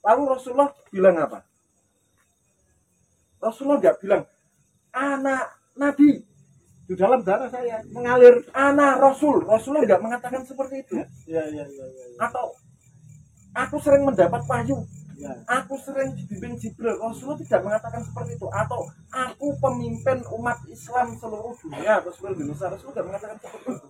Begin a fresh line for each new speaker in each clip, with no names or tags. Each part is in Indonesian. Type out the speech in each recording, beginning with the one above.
Lalu Rasulullah bilang apa? Rasulullah nggak bilang anak nabi, di dalam darah saya mengalir anak rasul. Rasulullah nggak mengatakan seperti itu.
Ya.
Atau aku sering mendapat wahyu,
Ya.
aku sering dibimbing Jibril. Rasulullah tidak mengatakan seperti itu. Atau aku pemimpin umat Islam seluruh dunia atau seluruh Indonesia. Rasulullah tidak mengatakan seperti itu.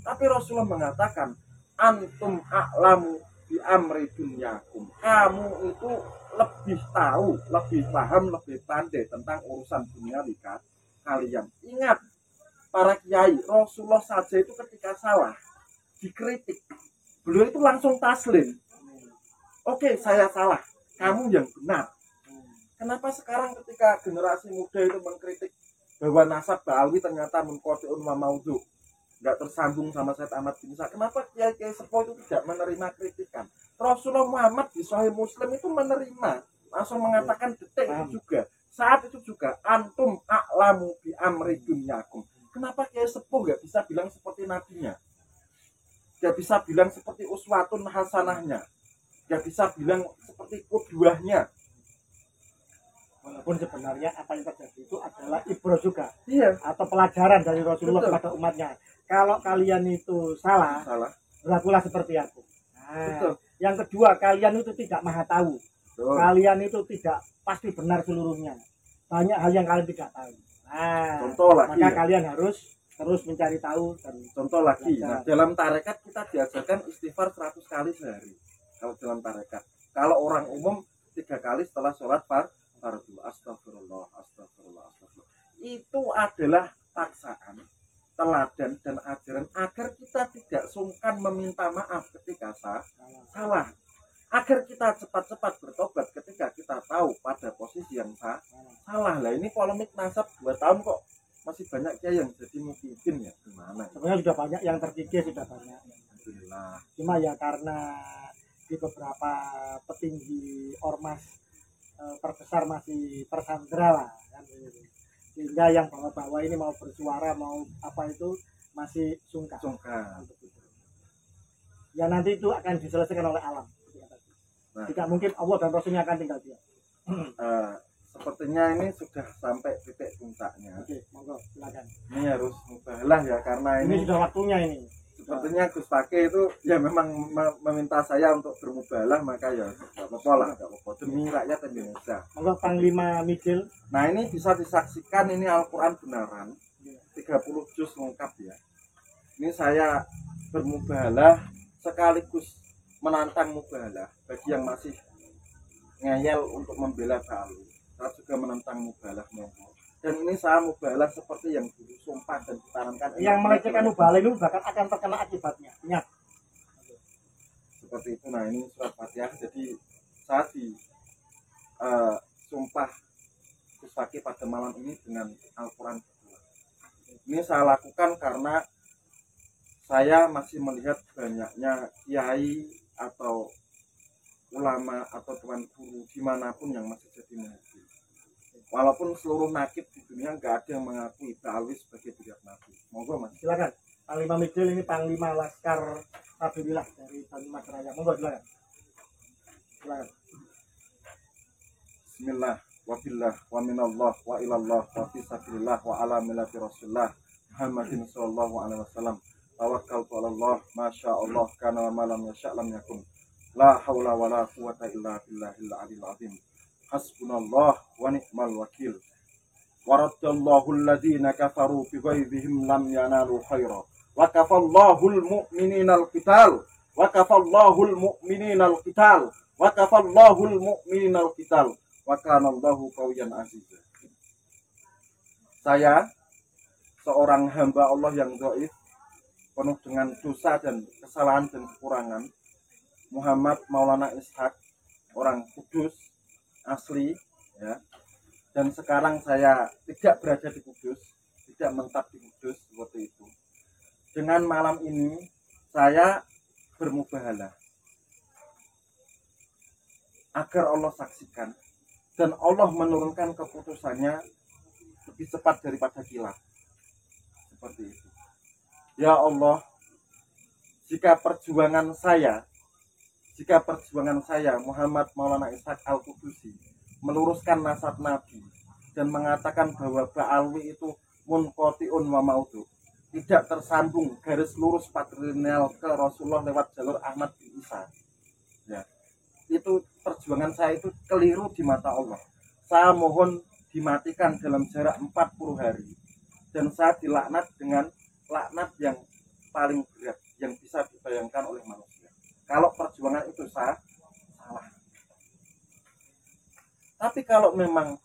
Tapi Rasulullah mengatakan antum a'lamu bi amri dunyakum. Kamu itu lebih tahu, lebih paham, lebih pandai tentang urusan dunia kalian. Ingat, para kiai, Rasulullah saja itu ketika salah dikritik, beliau itu langsung taslim. Oke, saya salah, kamu yang benar. Kenapa sekarang ketika generasi muda itu mengkritik bahwa nasab Ba'alwi ternyata mengkodeun wa maudhu, nggak tersambung sama Said Ahmad bin Isa, kenapa kiai-kiai sepuh itu tidak menerima kritikan? Rasulullah Muhammad di Sahih Muslim itu menerima, langsung mengatakan detik itu juga, saat itu juga antum a'lamu bi amri dunyakum. Kenapa kiai sepuh nggak bisa bilang seperti nabinya, nggak bisa bilang seperti uswatun hasanahnya, nggak bisa bilang seperti qudwahnya?
Walaupun sebenarnya apa yang terjadi itu adalah ibrah juga,
Iya,
atau pelajaran dari Rasulullah
betul,
kepada umatnya. Kalau kalian itu salah, berlakulah seperti aku. Nah,
betul.
Yang kedua, kalian itu tidak maha tahu.
Betul.
Kalian itu tidak pasti benar seluruhnya. Banyak hal yang kalian tidak tahu. Nah,
Contoh lagi
maka
ya.
Kalian harus terus mencari tahu dan
Contoh lagi,
belajar.
nah, dalam tarekat kita diajarkan istighfar 100 kali sehari. Kalau dalam tarekat, kalau orang umum 3 kali setelah sholat fardu. Astagfirullah, astagfirullah, astagfirullah. Itu adalah paksaan, teladan dan ajaran agar kita tidak sungkan meminta maaf ketika salah, agar kita cepat-cepat bertobat ketika kita tahu pada posisi yang salah. Lah ini polemik nasab 2 tahun kok masih banyak ya yang jadi mungkin ya, gimana?
Sebenarnya sudah banyak yang terkikis, sudah banyak.
Alhamdulillah.
Cuma ya karena di beberapa petinggi ormas terbesar masih tersandra lah kan, sehingga yang bawah-bawah ini mau bersuara mau apa itu masih sungkan. Ya nanti itu akan diselesaikan oleh alam. Nah, tidak mungkin Allah dan Rasulnya akan tinggal diam.
Sepertinya ini sudah sampai titik puncaknya.
Oke, monggo silakan.
Ini harus mubahalah ya, karena
ini sudah waktunya ini.
Sepertinya Gus Pake itu ya memang meminta saya untuk bermubahalah, maka ya nggak apa-apa lah, nggak apa-apa demi rakyat Indonesia.
Monggo Panglima Mijil.
Nah ini bisa disaksikan, ini Al-Quran benaran 30 juz lengkap ya. Ini saya bermubahalah sekaligus menantang mubahalah bagi yang masih ngeyel untuk membela Ba'alwi. Saya juga menentang mubahalah monggo. Dan ini saya mubahalah seperti yang dulu sumpah dan ditanamkan.
Yang melecehkan mubahalah itu bahkan akan terkena akibatnya. Ingat.
Seperti itu. Nah ini surat Fatihah. Jadi saya di sumpah Gus Fakih pada malam ini dengan Al-Quran. Ini saya lakukan karena saya masih melihat banyaknya kiai atau ulama atau tuan guru dimanapun yang masih jadi nabi. Walaupun seluruh nakib di dunia nggak ada yang mengakui Ba'alwi sebagai beliau nabi. Monggo mas.
Silakan. Panglima Mijil ini Panglima Laskar Alhamdulillah dari Panglima Seraya. Monggo silakan. Silakan.
Bismillah, wabillah, wa minallah, wa ilallah, wa fisabilillah, wa ala millati rasulullah Muhammadin sallallahu alaihi wasallam. Tawakkaltu ala Allah, masya Allah, kana wa malam yasha' lam yakun. La hawla wa la quwata illa billahil aliyil azim. Hasbunallah wa ni'mal wakil. Waradallahu alladhina kafaru bi ghaizihim lam yanalu khaira. Wa kafallahu almu'minina al-qital. Wa kafallahu almu'minina al-qital. Wa kafallahu almu'minina al-qital. Wa kana Allahu qawiyyan azizan. Saya seorang hamba Allah yang dhaif, penuh dengan dosa dan kesalahan dan kekurangan. Muhammad Maulana Ishaq, orang Kudus asli ya, dan sekarang saya tidak berada di Kudus, tidak mentap di Kudus seperti itu. Dengan malam ini saya bermubahalah agar Allah saksikan dan Allah menurunkan keputusannya lebih cepat daripada kilat, seperti itu. Ya Allah, jika perjuangan saya, jika perjuangan saya Muhammad Maulana Ishaq Al-Qudusi meluruskan nasab Nabi dan mengatakan bahwa Ba'alwi itu munqati'un wa maudu, tidak tersambung garis lurus patrilineal ke Rasulullah lewat jalur Ahmad bin Isa, ya, itu perjuangan saya itu keliru di mata Allah. Saya mohon dimatikan dalam jarak 40 hari dan saya dilaknat dengan laknat yang paling berat yang bisa dibayangkan oleh manusia. Kalau perjuangan itu salah. Tapi kalau memang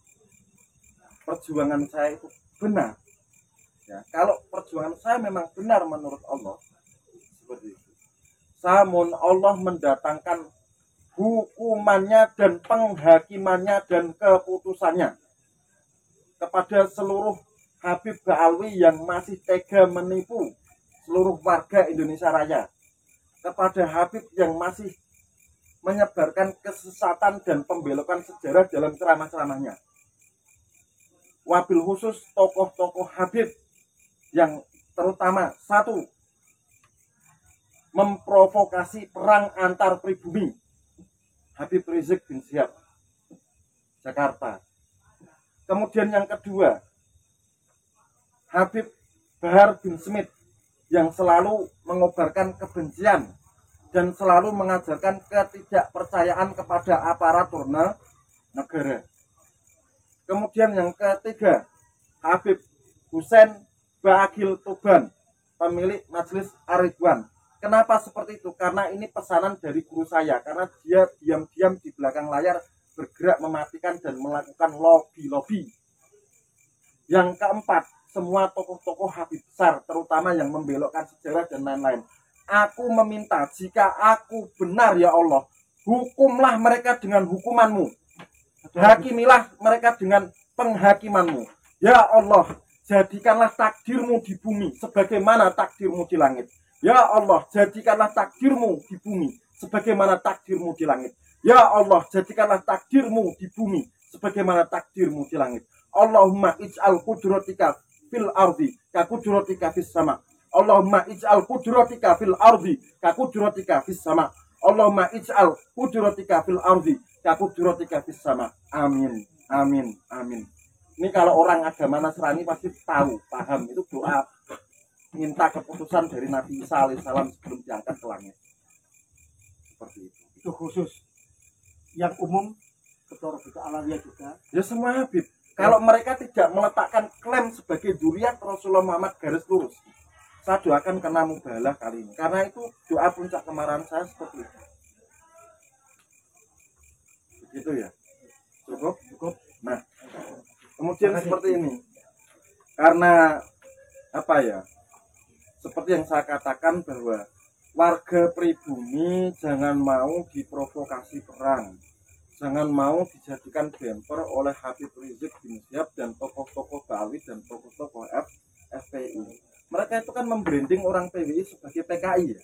perjuangan saya itu benar, ya, kalau perjuangan saya memang benar menurut Allah, seperti itu, saya mohon Allah mendatangkan hukumannya dan penghakimannya dan keputusannya kepada seluruh Habib Ba'alwi yang masih tega menipu seluruh warga Indonesia Raya, kepada Habib yang masih menyebarkan kesesatan dan pembelokan sejarah dalam ceramah-ceramahnya, wabil khusus tokoh-tokoh Habib yang terutama satu, memprovokasi perang antar pribumi, Habib Rizik bin Syihab, Jakarta. Kemudian yang kedua, Habib Bahar bin Smith yang selalu mengobarkan kebencian dan selalu mengajarkan ketidakpercayaan kepada aparatur negara. Kemudian yang ketiga, Habib Hussein Ba'agil Tuban, pemilik Majelis Ar-Ridwan. Kenapa seperti itu? Karena ini pesanan dari guru saya, karena dia diam-diam di belakang layar bergerak mematikan dan melakukan lobby-lobby. Yang keempat, semua tokoh-tokoh Habib besar, terutama yang membelokkan sejarah dan lain-lain. Aku meminta, jika aku benar ya Allah, hukumlah mereka dengan hukumanmu, hakimilah mereka dengan penghakimanmu. Ya Allah, jadikanlah takdirmu di bumi sebagaimana takdirmu di langit. Ya Allah, jadikanlah takdirmu di bumi sebagaimana takdirmu di langit. Ya Allah, jadikanlah takdirmu di bumi sebagaimana takdirmu di langit. Allahumma ij'al qudratika fil ardi ka qudratika fis sama. Allahumma ij'al qudratika fil ardi ka qudratika fis sama. Allahumma ij'al qudratika fil ardi ka qudratika fis sama. Amin. Amin. Amin. Ini kalau orang agama Nasrani pasti tahu, paham, itu doa minta keputusan dari Nabi Isa alaihissalam sebelum diangkat ke langit. Seperti itu.
Itu khusus. Yang umum Ketua Robiqah Alawiyah juga.
Ya semua Habib. Kalau mereka tidak meletakkan klaim sebagai dzurriyyah Rasulullah Muhammad garis lurus, saya doakan kena mubalah kali ini. Karena itu doa puncak kemarahan saya seperti itu. Begitu ya. Cukup?
Cukup.
Nah, kemudian seperti ini. Karena apa ya? Seperti yang saya katakan bahwa warga pribumi jangan mau diprovokasi perang, jangan mau dijadikan bemper oleh Habib Rizik bin Syihab dan tokoh-tokoh Ba'alwi dan tokoh-tokoh FPI. Mereka itu kan membranding orang PWI sebagai PKI ya.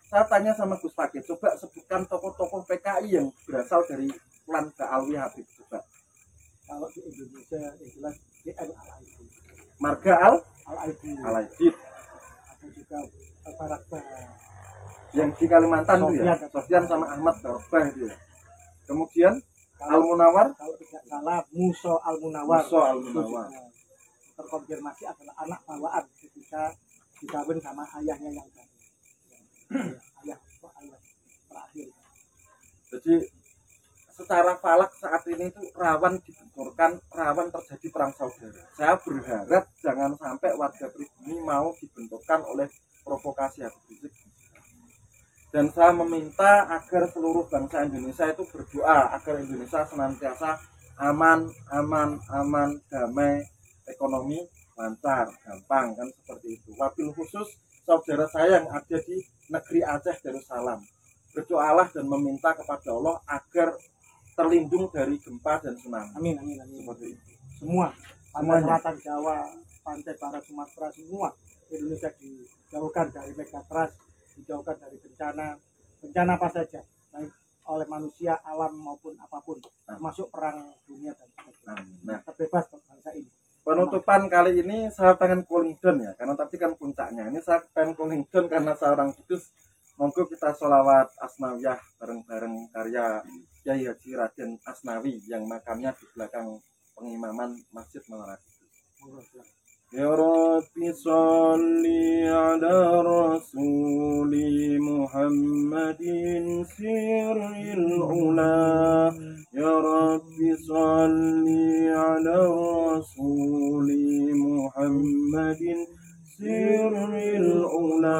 Saya tanya sama Gus Fakih, coba sebutkan tokoh-tokoh PKI yang berasal dari klan Ba'alwi Habib coba.
Kalau di Indonesia yang jelas DM Al-Aidid,
Marga
Al-Aidid,
Al-Aidid.
atau juga Barakba
Yang di Kalimantan itu ya, Sofyan sama Ahmad Barbah itu ya. Kemudian Al-Munawar,
kalau tidak salah Muso Al-Munawar.
Muso Al-Munawar.
Terkonfirmasi adalah anak bawaan ketika dikawin sama ayahnya yang tadi. ayah terakhir.
Jadi secara falak saat ini itu rawan dibenturkan, rawan terjadi perang saudara. Saya berharap jangan sampai warga pribumi mau dibenturkan oleh provokasi Habib Rizik. Dan saya meminta agar seluruh bangsa Indonesia itu berdoa agar Indonesia senantiasa aman, damai, ekonomi lancar, gampang, kan seperti itu. Wabil khusus saudara saya yang ada di negeri Aceh Darussalam, berdoalah dan meminta kepada Allah agar terlindung dari gempa dan tsunami.
Amin, amin, amin.
Seperti itu.
Semua
Semuanya.
selatan Jawa, pantai barat Sumatera, semua Indonesia dijauhkan dari megatrust, dijauhkan dari bencana apa saja, baik oleh manusia, alam maupun apapun, termasuk perang dunia dan sebagainya.
Nah,
Terbebas bangsa ini.
penutupan kali ini saya pengen cooling down ya, karena tadi kan puncaknya. Ini saya pengen cooling down karena saya orang Kudus Monggo kita sholawat asnawiyah bareng-bareng karya Kyai Haji Raden Asnawi yang makamnya di belakang pengimaman Masjid Menara Kudus. Ya Rabbi sholli ala Rasuli Muhammadin sirril ula. Ya Rabbi sholli ala Rasuli Muhammadin sirril ula.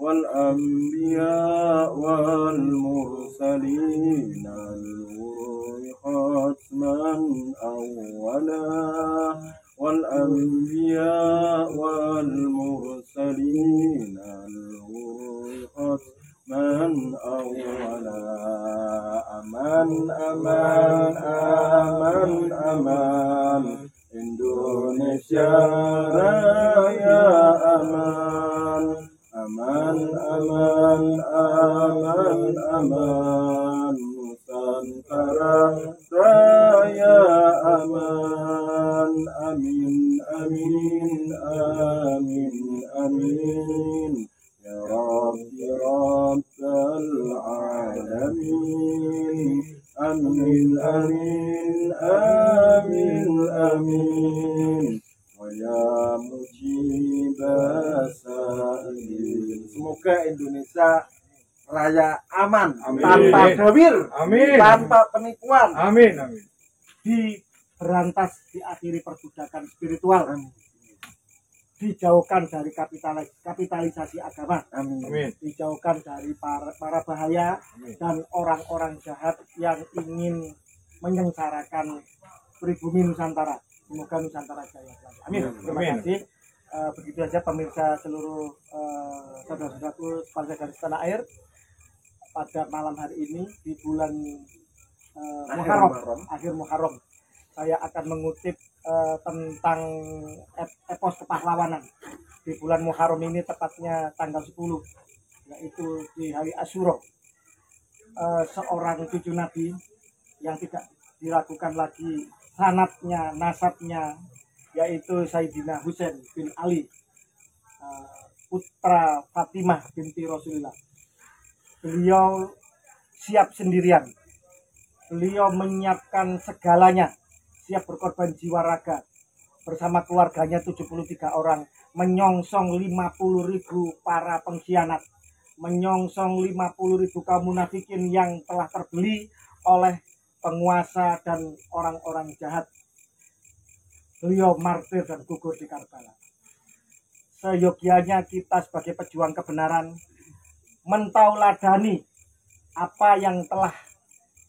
Wal anbiya wal mursalin al-wurri khatman awwala. والأنبياء والمرسلين الغرقت من أولا أمان أمان أمان أمان Indonesia Raya aman aman aman aman aman Nusantara Raya aman amin amin amin amin ya Rabbi Rabbal alamin amin amin amin amin wa ya mujibasailin. Semoga Indonesia Raya aman,
Amin.
tanpa gawir,
Amin.
tanpa penipuan,
Amin, amin.
Diberantas, diakhiri perbudakan spiritual, dijauhkan dari kapitalisasi agama,
Amin.
dijauhkan dari para bahaya
Amin.
dan orang-orang jahat yang ingin menyengsarakan pribumi Nusantara. Semoga Nusantara jaya selalu. Amin. Terima
Amin.
kasih. Begitu saja pemirsa seluruh saudara-saudaraku sebangsa garis tanah air pada malam hari ini di bulan Muharram, akhir Muharram. Saya akan mengutip tentang epos kepahlawanan di bulan Muharram ini, tepatnya tanggal 10, yaitu di hari Asyura. Seorang cucu Nabi yang tidak diragukan lagi sanatnya, nasabnya, yaitu Sayyidina Husain bin Ali, putra Fatimah binti Rasulullah. Beliau siap sendirian, beliau menyiapkan segalanya, siap berkorban jiwa raga bersama keluarganya 73 orang, menyongsong 50.000 para pengkhianat, menyongsong 50.000 kaum munafikin yang telah terbeli oleh penguasa dan orang-orang jahat. Beliau martir dan gugur di Karbala. Seyogianya kita sebagai pejuang kebenaran mentauladani apa yang telah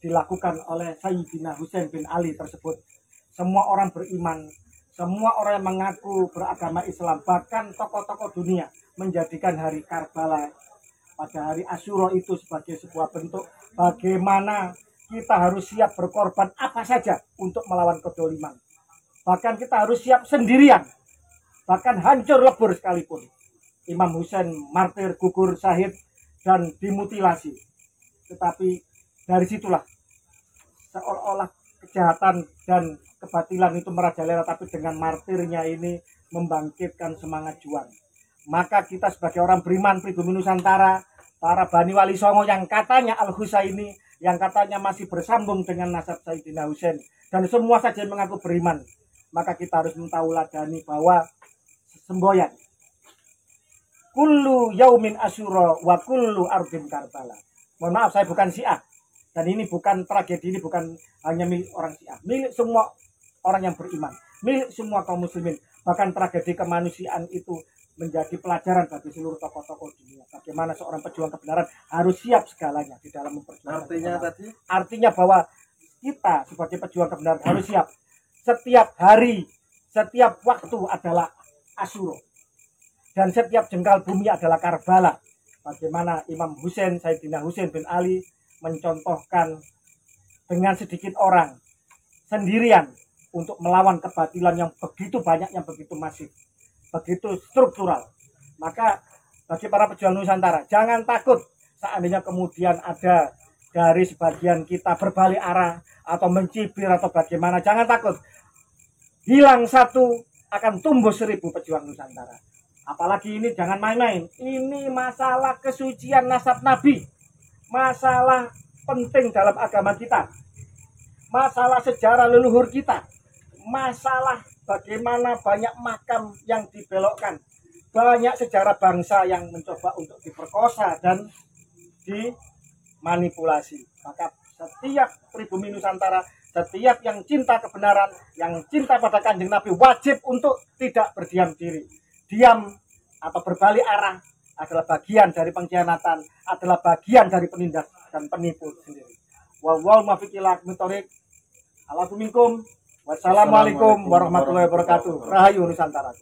dilakukan oleh Sayyidina Husain bin Ali tersebut. Semua orang beriman, semua orang yang mengaku beragama Islam, bahkan tokoh-tokoh dunia menjadikan hari Karbala pada hari Asyura itu sebagai sebuah bentuk bagaimana kita harus siap berkorban apa saja untuk melawan kedoliman. Bahkan kita harus siap sendirian, bahkan hancur lebur sekalipun. Imam Husain martir, gugur, syahid, dan dimutilasi. Tetapi dari situlah seolah-olah kejahatan dan kebatilan itu merajalela, tapi dengan martirnya ini membangkitkan semangat juang. Maka kita sebagai orang beriman pribumi Nusantara, para Bani Wali Songo yang katanya Al-Husaini, yang katanya masih bersambung dengan nasab Sayyidina Husain, dan semua saja yang mengaku beriman, maka kita harus mentauladani bahwa semboyan kullu yaumin asyura wa kullu ardin Karbala. Mohon maaf, saya bukan Syiah, dan ini bukan tragedi, ini bukan hanya milik orang Syiah, milik semua orang yang beriman, milik semua kaum muslimin. Bahkan tragedi kemanusiaan itu menjadi pelajaran bagi seluruh tokoh-tokoh dunia. Bagaimana seorang pejuang kebenaran harus siap segalanya di dalam memperjuangkan kebenaran. Artinya bahwa kita sebagai pejuang kebenaran harus siap. Setiap hari, setiap waktu adalah Asyura, dan setiap jengkal bumi adalah Karbala. Bagaimana Imam Husain, Sayyidina Husain bin Ali mencontohkan dengan sedikit orang sendirian untuk melawan kebatilan yang begitu banyak, yang begitu masif, begitu struktural. Maka bagi para pejuang Nusantara, jangan takut seandainya kemudian ada dari sebagian kita berbalik arah atau mencibir atau bagaimana. Jangan takut, hilang satu akan tumbuh 1000 pejuang Nusantara. Apalagi ini jangan main-main. Ini masalah kesucian nasab Nabi. Masalah penting dalam agama kita. Masalah sejarah leluhur kita. Masalah bagaimana banyak makam yang dibelokkan. Banyak sejarah bangsa yang mencoba untuk diperkosa dan dimanipulasi. Maka setiap pribumi Nusantara, setiap yang cinta kebenaran, yang cinta pada Kanjeng Nabi wajib untuk tidak berdiam diri. Diam atau berbalik arah adalah bagian dari pengkhianatan, adalah bagian dari penindas dan penipu sendiri. Wal muwaffiq ila aqwamit thoriq. Assalamualaikum warahmatullahi wabarakatuh. Rahayu Nusantara.